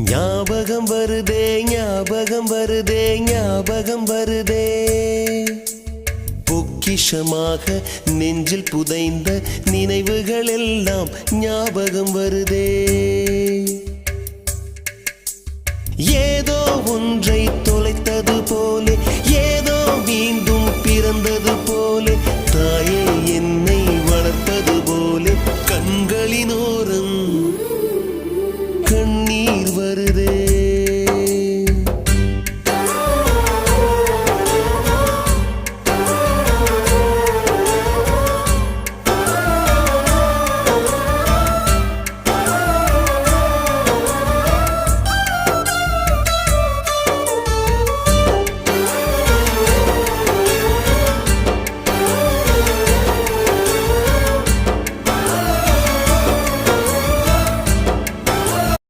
ஞாபகம் வருதே ஞாபகம் வருதே ஞாபகம் வருதே பொக்கிஷமாக நெஞ்சில் புதைந்த நினைவுகள் எல்லாம் ஞாபகம் வருதே ஏதோ ஒன்றை தொலைத்தது போலே ஏதோ மீண்டும் பிறந்தது போலே தாயே என்னை வளர்ப்பது போலே கண்களினோரம் கண்ணீர் வருதே